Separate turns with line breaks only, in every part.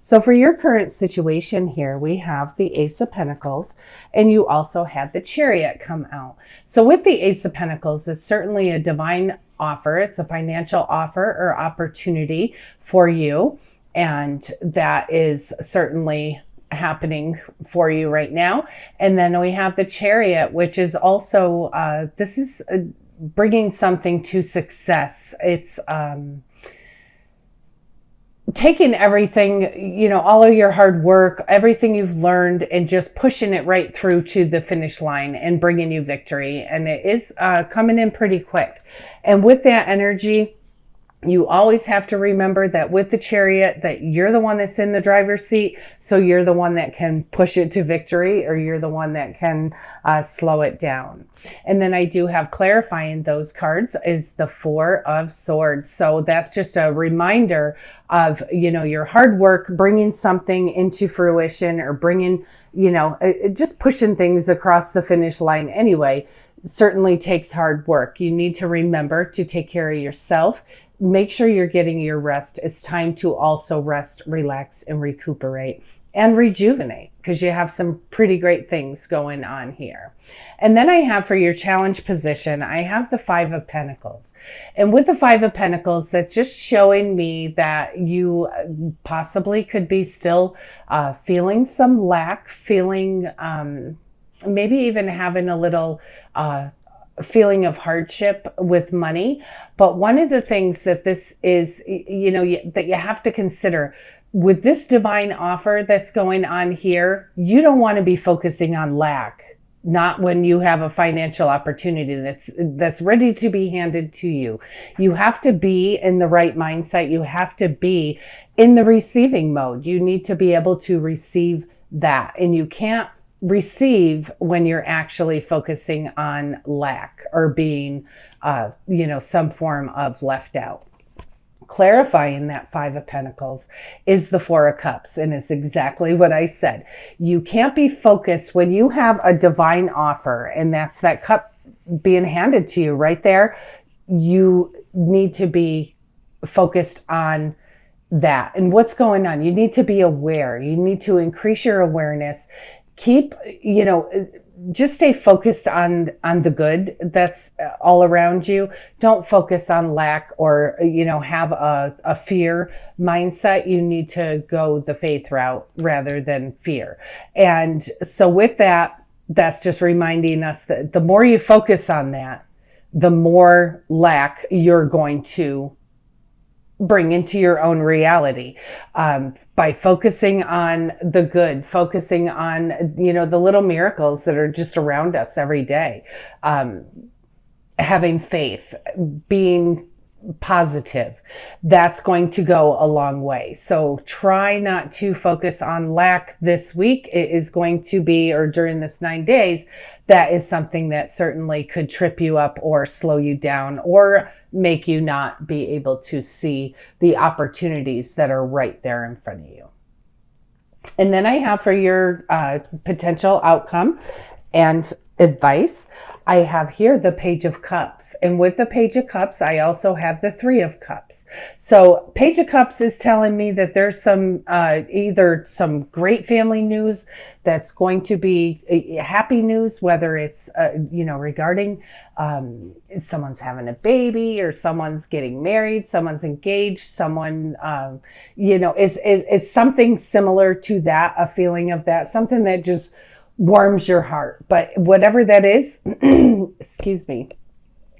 So for your current situation here, we have the Ace of Pentacles, and you also had the Chariot come out. So with the Ace of Pentacles, it's certainly a divine offer. It's a financial offer or opportunity for you. And that is certainly happening for you right now. And then we have the Chariot, which is also, this is bringing something to success. It's, taking everything, all of your hard work, everything you've learned, and just pushing it right through to the finish line and bringing you victory. And it is coming in pretty quick. And with that energy, you always have to remember that with the Chariot, that you're the one that's in the driver's seat. So you're the one that can push it to victory, or you're the one that can slow it down. And then I do have clarifying those cards is the Four of Swords. So that's just a reminder of, your hard work, bringing something into fruition, or bringing, just pushing things across the finish line anyway. Certainly takes hard work. You need to remember to take care of yourself. Make sure you're getting your rest. It's time to also rest, relax, and recuperate and rejuvenate, because you have some pretty great things going on here. And then I have for your challenge position, I have the Five of Pentacles. And with the Five of Pentacles, that's just showing me that you possibly could be still feeling some lack, feeling maybe even having a little feeling of hardship with money. But one of the things that this is, that you have to consider with this divine offer that's going on here, you don't want to be focusing on lack. Not when you have a financial opportunity that's ready to be handed to you. You have to be in the right mindset. You have to be in the receiving mode. You need to be able to receive that. And you can't receive when you're actually focusing on lack or being, some form of left out. Clarifying that Five of Pentacles is the Four of Cups, and it's exactly what I said. You can't be focused when you have a divine offer, and that's that cup being handed to you right there. You need to be focused on that and what's going on. You need to be aware. You need to increase your awareness. Keep, just stay focused on the good that's all around you. Don't focus on lack or, have a fear mindset. You need to go the faith route rather than fear. And so with that, that's just reminding us that the more you focus on that, the more lack you're going to bring into your own reality, by focusing on the good, focusing on, the little miracles that are just around us every day, having faith, being positive. That's going to go a long way. So try not to focus on lack this week. It is going to be, or during this 9 days, that is something that certainly could trip you up or slow you down or make you not be able to see the opportunities that are right there in front of you. And then I have for your potential outcome and advice, I have here the Page of Cups. And with the Page of Cups, I also have the Three of Cups. So Page of Cups is telling me that there's some either some great family news that's going to be happy news, whether it's regarding someone's having a baby or someone's getting married, someone's engaged, someone it's something similar to that, a feeling of that, something that just warms your heart. But whatever that is, excuse me,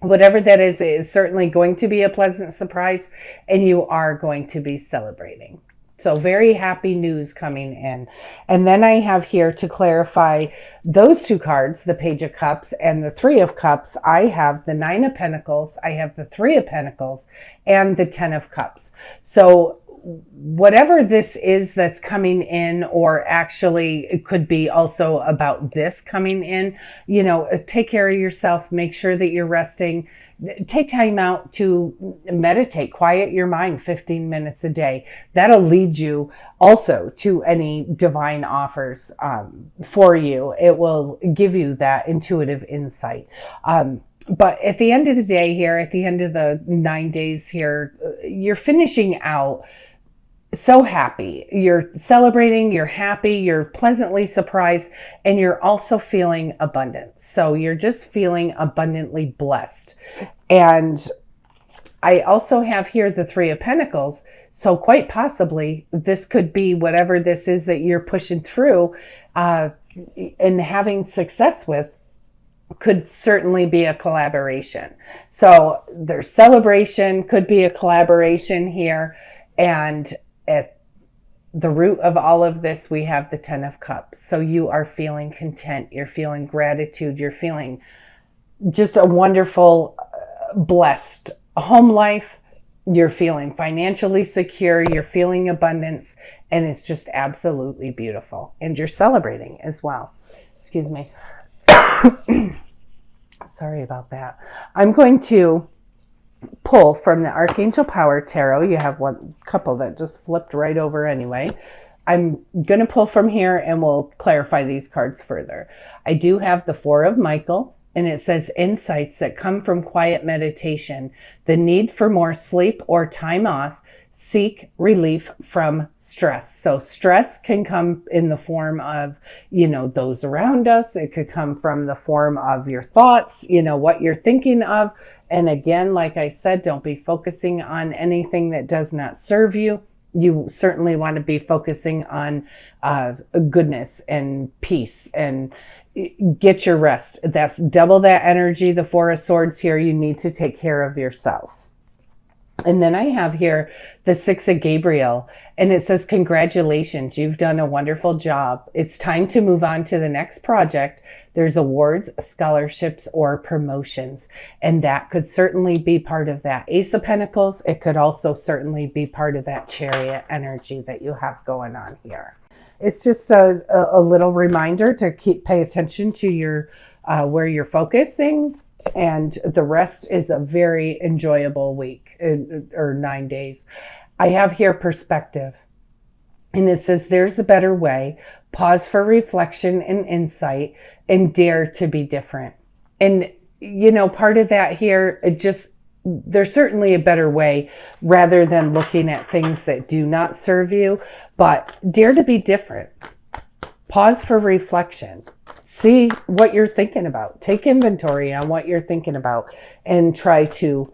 whatever that is certainly going to be a pleasant surprise, and you are going to be celebrating. So very happy news coming in. And then I have here to clarify those two cards, the Page of Cups and the Three of Cups. I have the Nine of Pentacles, I have the Three of Pentacles, and the Ten of Cups. So whatever this is that's coming in, or actually it could be also about this coming in, take care of yourself, make sure that you're resting, take time out to meditate, quiet your mind 15 minutes a day. That'll lead you also to any divine offers for you. It will give you that intuitive insight. But at the end of the day here, at the end of the 9 days here, you're finishing out so happy. You're celebrating, you're happy, you're pleasantly surprised, and you're also feeling abundance. So you're just feeling abundantly blessed. And I also have here the Three of Pentacles. So quite possibly this could be whatever this is that you're pushing through and having success with could certainly be a collaboration. So there's celebration, could be a collaboration here. And at the root of all of this, we have the Ten of Cups. So you are feeling content, you're feeling gratitude, you're feeling just a wonderful, blessed home life. You're feeling financially secure, you're feeling abundance, and it's just absolutely beautiful. And you're celebrating as well. Excuse me. Sorry about that. I'm going to pull from the Archangel Power Tarot. You have one couple that just flipped right over anyway. I'm going to pull from here and we'll clarify these cards further. I do have the Four of Michael, and it says insights that come from quiet meditation, the need for more sleep or time off, seek relief from stress. So stress can come in the form of, those around us. It could come from the form of your thoughts, what you're thinking of. And again, like I said, don't be focusing on anything that does not serve you. You certainly want to be focusing on goodness and peace and get your rest. That's double that energy. The Four of Swords here, you need to take care of yourself. And then I have here the Six of Gabriel, and it says, congratulations, you've done a wonderful job. It's time to move on to the next project. There's awards, scholarships, or promotions. And that could certainly be part of that Ace of Pentacles. It could also certainly be part of that Chariot energy that you have going on here. It's just a little reminder to pay attention to your where you're focusing. And the rest is a very enjoyable week or 9 days. I have here perspective. And it says, there's a better way. Pause for reflection and insight and dare to be different. And, part of that here, there's certainly a better way rather than looking at things that do not serve you, but dare to be different. Pause for reflection. See what you're thinking about. Take inventory on what you're thinking about and try to,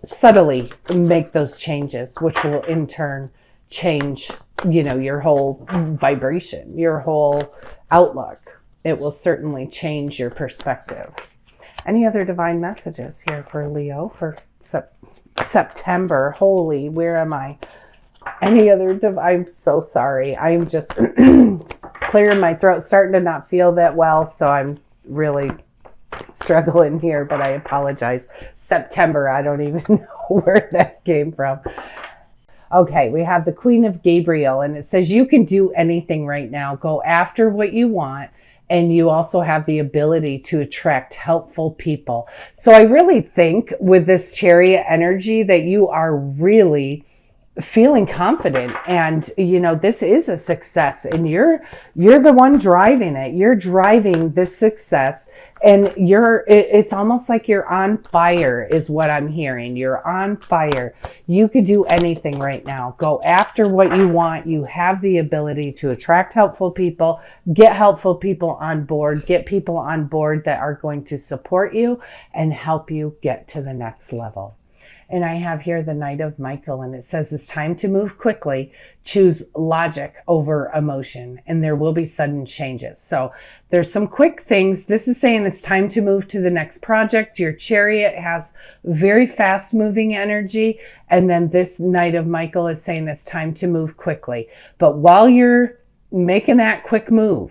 subtly make those changes, which will in turn change, your whole vibration, your whole outlook. It will certainly change your perspective. Any other divine messages here for Leo for September? Holy, where am I? Any other I'm so sorry. I'm just clearing my throat, starting to not feel that well, so I'm really struggling here, but I apologize. September, I don't even know where that came from. Okay, we have the Queen of Gabriel, and it says you can do anything right now. Go after what you want, and you also have the ability to attract helpful people. So I really think with this Chariot energy that you are really feeling confident, and this is a success, and you're the one driving it. You're driving this success, and it's almost like you're on fire is what I'm hearing. You're on fire. You could do anything right now. Go after what you want. You have the ability to attract helpful people, get helpful people on board, get people on board that are going to support you and help you get to the next level. And I have here the Knight of Michael, and it says it's time to move quickly. Choose logic over emotion, and there will be sudden changes. So there's some quick things. This is saying it's time to move to the next project. Your Chariot has very fast moving energy. And then this Knight of Michael is saying it's time to move quickly. But while you're making that quick move,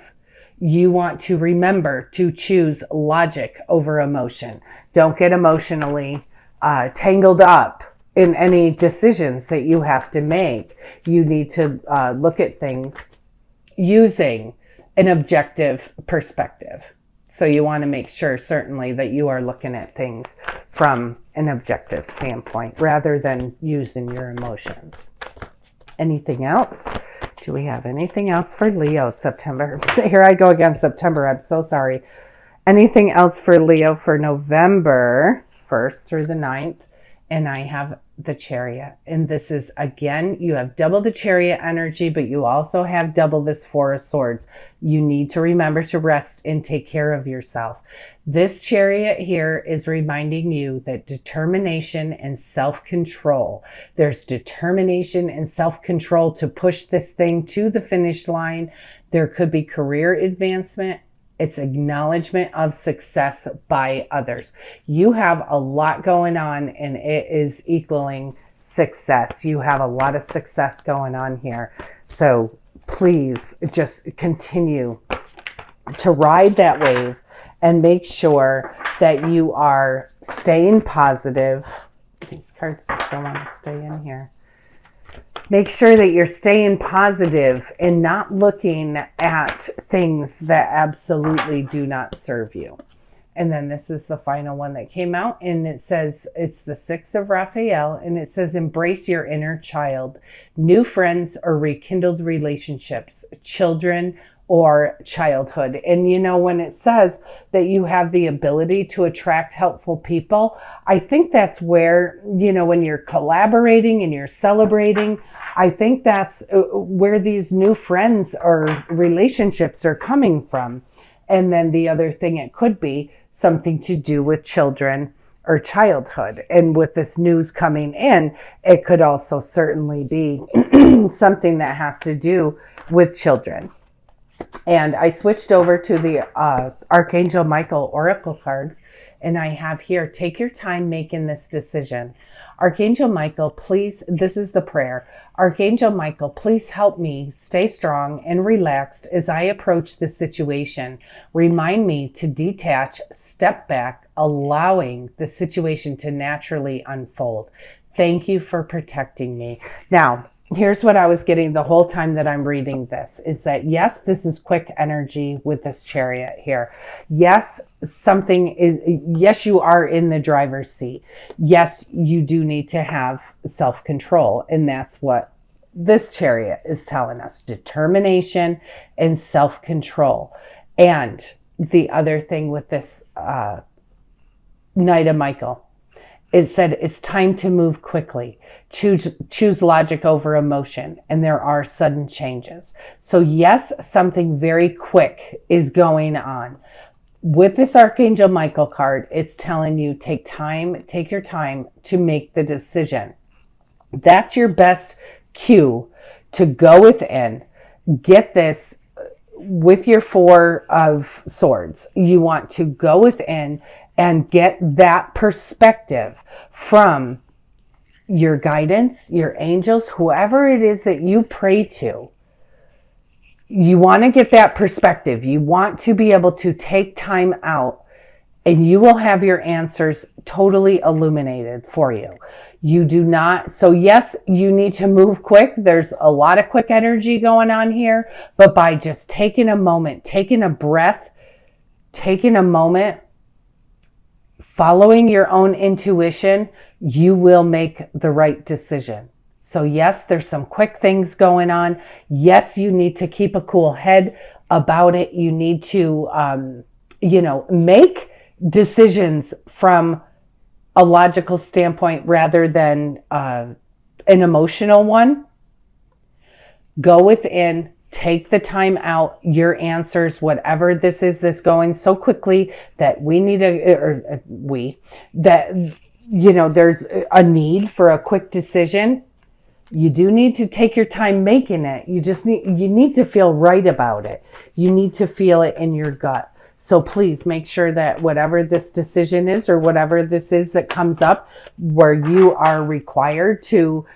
you want to remember to choose logic over emotion. Don't get emotionally tangled up in any decisions that you have to make. You need to look at things using an objective perspective. So you want to make sure certainly that you are looking at things from an objective standpoint rather than using your emotions. Anything else? Do we have anything else for Leo September? Here I go again, September. I'm so sorry. Anything else for Leo for November 1st through the 9th? and I have the Chariot. And this is, again, you have double the Chariot energy, but you also have double this Four of Swords. You need to remember to rest and take care of yourself. This Chariot here is reminding you that determination and self-control. There's determination and self-control to push this thing to the finish line. There could be career advancement. It's acknowledgement of success by others. You have a lot going on, and it is equaling success. You have a lot of success going on here. So please just continue to ride that wave and make sure that you are staying positive. These cards just don't want to stay in here. Make sure that you're staying positive and not looking at things that absolutely do not serve you. And then this is the final one that came out, and it says, it's the Six of Raphael, and it says, embrace your inner child, new friends or rekindled relationships, children or childhood. And you know, when it says that you have the ability to attract helpful people, I think that's where, you know, when you're collaborating and you're celebrating, I think that's where these new friends or relationships are coming from. And then the other thing, it could be something to do with children or childhood. And with this news coming in, it could also certainly be something that has to do with children. And I switched over to the Archangel Michael Oracle cards, and I have here, take your time making this decision. Archangel Michael, please, this is the prayer. Archangel Michael, please help me stay strong and relaxed as I approach this situation. Remind me to detach, step back, allowing the situation to naturally unfold. Thank you for protecting me. Now, here's what I was getting the whole time that I'm reading this, is that yes, this is quick energy with this Chariot here. Yes, yes, you are in the driver's seat. Yes, you do need to have self-control. And that's what this Chariot is telling us, determination and self-control. And the other thing with this Knight of Michael, it said it's time to move quickly. Choose logic over emotion, and there are sudden changes. So yes, something very quick is going on. With this Archangel Michael card, it's telling you take your time to make the decision. That's your best cue to go within. Get this with your Four of Swords. You want to go within and get that perspective from your guidance, your angels, whoever it is that you pray to. You want to get that perspective. You want to be able to take time out, and you will have your answers totally illuminated for you. You do not. So yes, you need to move quick. There's a lot of quick energy going on here, but by just taking a moment, taking a breath, taking a moment, following your own intuition, you will make the right decision. So yes, there's some quick things going on. Yes, you need to keep a cool head about it. You need to, make decisions from a logical standpoint rather than an emotional one. Go within. Take the time out, your answers, whatever this is that's going so quickly that there's a need for a quick decision. You do need to take your time making it. You need to feel right about it. You need to feel it in your gut. So please make sure that whatever this decision is, or whatever this is that comes up where you are required to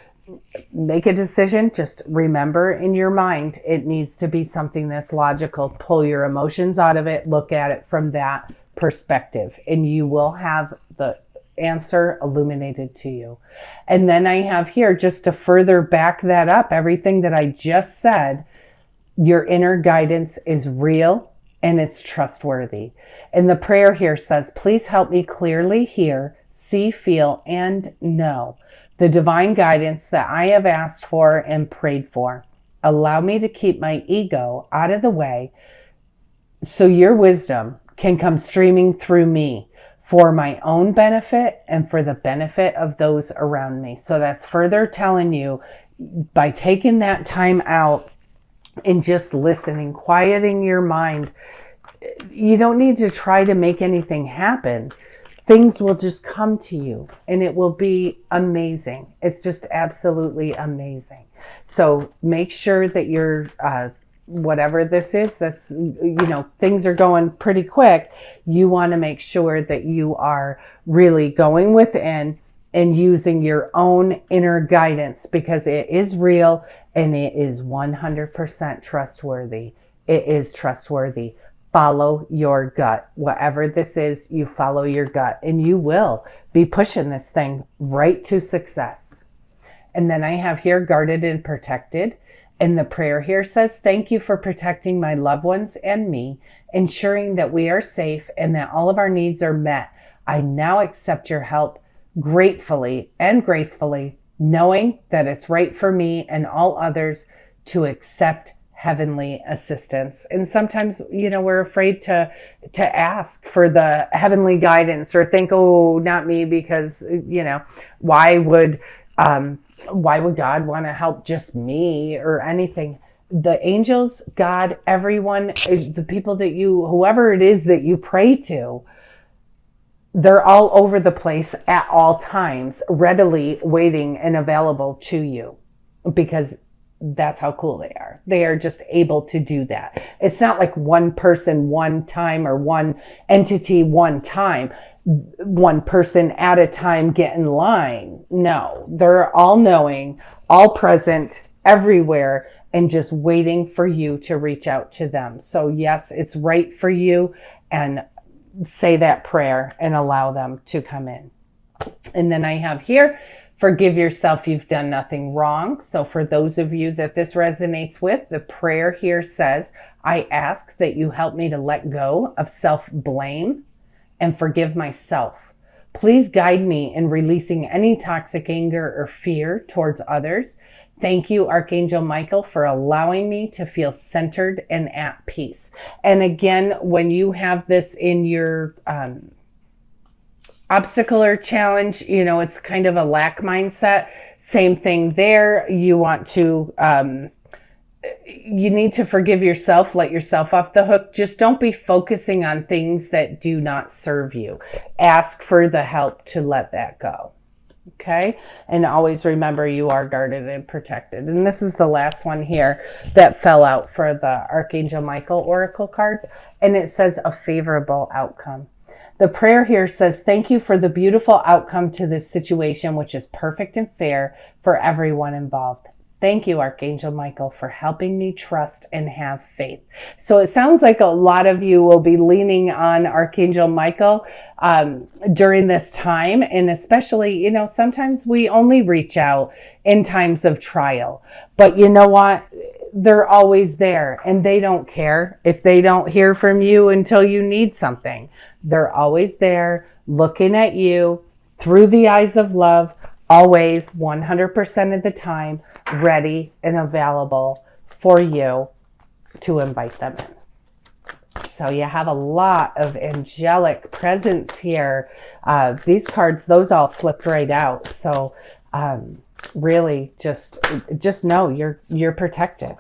make a decision, just remember in your mind, it needs to be something that's logical. Pull your emotions out of it. Look at it from that perspective, and you will have the answer illuminated to you. And then I have here, just to further back that up, everything that I just said, your inner guidance is real and it's trustworthy. And the prayer here says, please help me clearly hear, see, feel, and know the divine guidance that I have asked for and prayed for. Allow me to keep my ego out of the way so your wisdom can come streaming through me for my own benefit and for the benefit of those around me. So that's further telling you, by taking that time out and just listening, quieting your mind, you don't need to try to make anything happen. Things will just come to you and it will be amazing. It's just absolutely amazing. So make sure that you're, whatever this is, that's, things are going pretty quick. You want to make sure that you are really going within and using your own inner guidance, because it is real and it is 100% trustworthy. It is trustworthy. Follow your gut. Whatever this is, you follow your gut and you will be pushing this thing right to success. And then I have here guarded and protected. And the prayer here says, thank you for protecting my loved ones and me, ensuring that we are safe and that all of our needs are met. I now accept your help gratefully and gracefully, knowing that it's right for me and all others to accept heavenly assistance. And sometimes, we're afraid to ask for the heavenly guidance or think, oh, not me, because, why would God want to help just me or anything? The angels, God, everyone, the people that whoever it is that you pray to, they're all over the place at all times, readily waiting and available to you, because that's how cool they are. They are just able to do that. It's not like one person, one time, or one entity, one time, one person at a time get in line. No, they're all knowing, all present, everywhere, and just waiting for you to reach out to them. So yes, it's right for you, and say that prayer and allow them to come in. And then I have here, forgive yourself, you've done nothing wrong. So for those of you that this resonates with, the prayer here says, I ask that you help me to let go of self-blame and forgive myself. Please guide me in releasing any toxic anger or fear towards others. Thank you, Archangel Michael, for allowing me to feel centered and at peace. And again, when you have this in your obstacle or challenge, it's kind of a lack mindset. Same thing there. You want to, you need to forgive yourself, let yourself off the hook. Just don't be focusing on things that do not serve you. Ask for the help to let that go. Okay. And always remember, you are guarded and protected. And this is the last one here that fell out for the Archangel Michael Oracle cards. And it says a favorable outcome. The prayer here says, thank you for the beautiful outcome to this situation, which is perfect and fair for everyone involved. Thank you, Archangel Michael, for helping me trust and have faith. So it sounds like a lot of you will be leaning on Archangel Michael during this time. And especially, sometimes we only reach out in times of trial. But you know what? They're always there, and they don't care if they don't hear from you until you need something. They're always there, looking at you through the eyes of love, always 100% of the time, ready and available for you to invite them in. So you have a lot of angelic presence here. These cards, those all flipped right out. So really just know you're protected.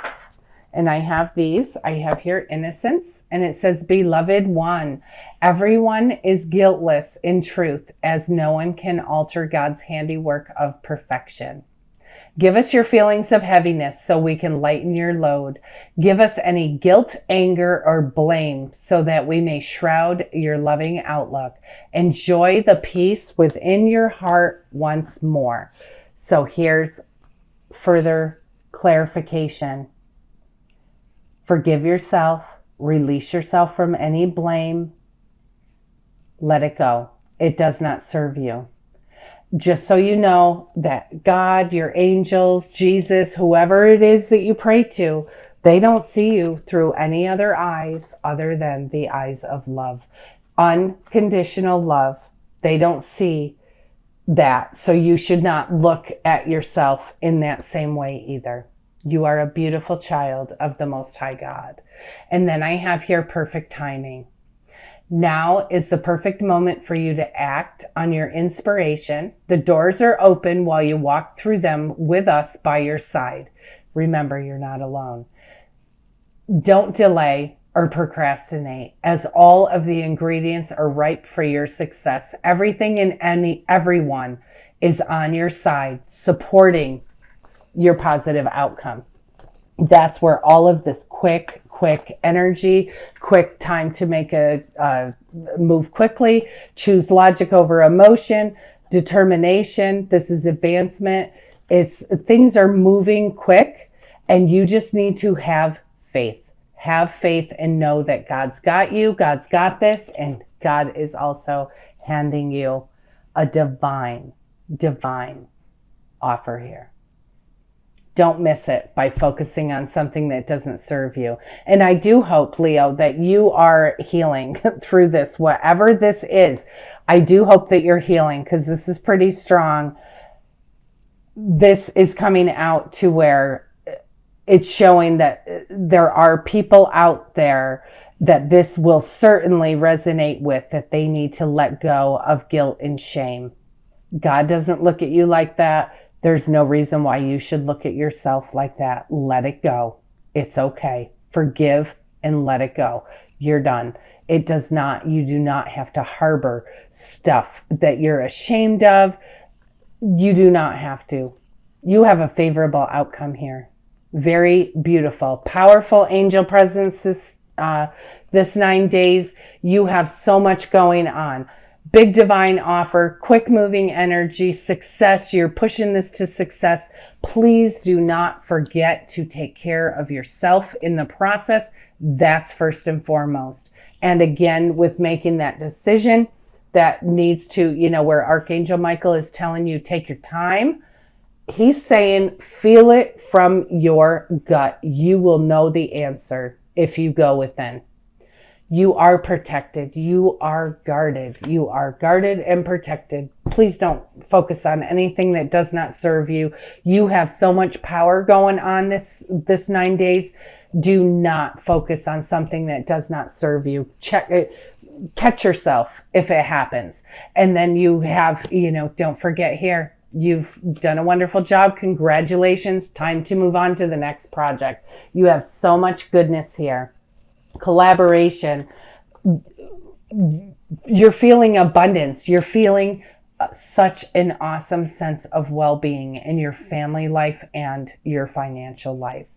And I have these. I have here innocence, and it says, beloved one, everyone is guiltless in truth, as no one can alter God's handiwork of perfection. Give us your feelings of heaviness so we can lighten your load. Give us any guilt, anger, or blame so that we may shroud your loving outlook. Enjoy the peace within your heart once more. So here's further clarification. Forgive yourself, release yourself from any blame, let it go. It does not serve you. Just so you know that God, your angels, Jesus, whoever it is that you pray to, they don't see you through any other eyes other than the eyes of love. Unconditional love. They don't see that. So you should not look at yourself in that same way either. You are a beautiful child of the Most High God. And then I have here perfect timing. Now is the perfect moment for you to act on your inspiration. The doors are open while you walk through them with us by your side. Remember, you're not alone. Don't delay or procrastinate, as all of the ingredients are ripe for your success. Everything and everyone is on your side, supporting your positive outcome. That's where all of this quick energy, quick time to make a move quickly, choose logic over emotion, determination. This is advancement. It's things are moving quick, and you just need to have faith. Have faith and know that God's got you, God's got this, and God is also handing you a divine offer here. Don't miss it by focusing on something that doesn't serve you. And I do hope, Leo, that you are healing through this, whatever this is. I do hope that you're healing, because this is pretty strong. This is coming out to where it's showing that there are people out there that this will certainly resonate with, that they need to let go of guilt and shame. God doesn't look at you like that. There's no reason why you should look at yourself like that. Let it go. It's okay. Forgive and let it go. You're done. You do not have to harbor stuff that you're ashamed of. You do not have to. You have a favorable outcome here. Very beautiful, powerful angel presence this 9 days. You have so much going on. Big divine offer, quick moving energy, success. You're pushing this to success. Please do not forget to take care of yourself in the process. That's first and foremost. And again, with making that decision, that needs to, where Archangel Michael is telling you, take your time. He's saying, feel it from your gut. You will know the answer if you go within. You are protected. You are guarded. You are guarded and protected. Please don't focus on anything that does not serve you. You have so much power going on this 9 days. Do not focus on something that does not serve you. Catch yourself if it happens. And then you have, don't forget here, you've done a wonderful job. Congratulations. Time to move on to the next project. You have so much goodness here. Collaboration. You're feeling abundance. You're feeling such an awesome sense of well-being in your family life and your financial life.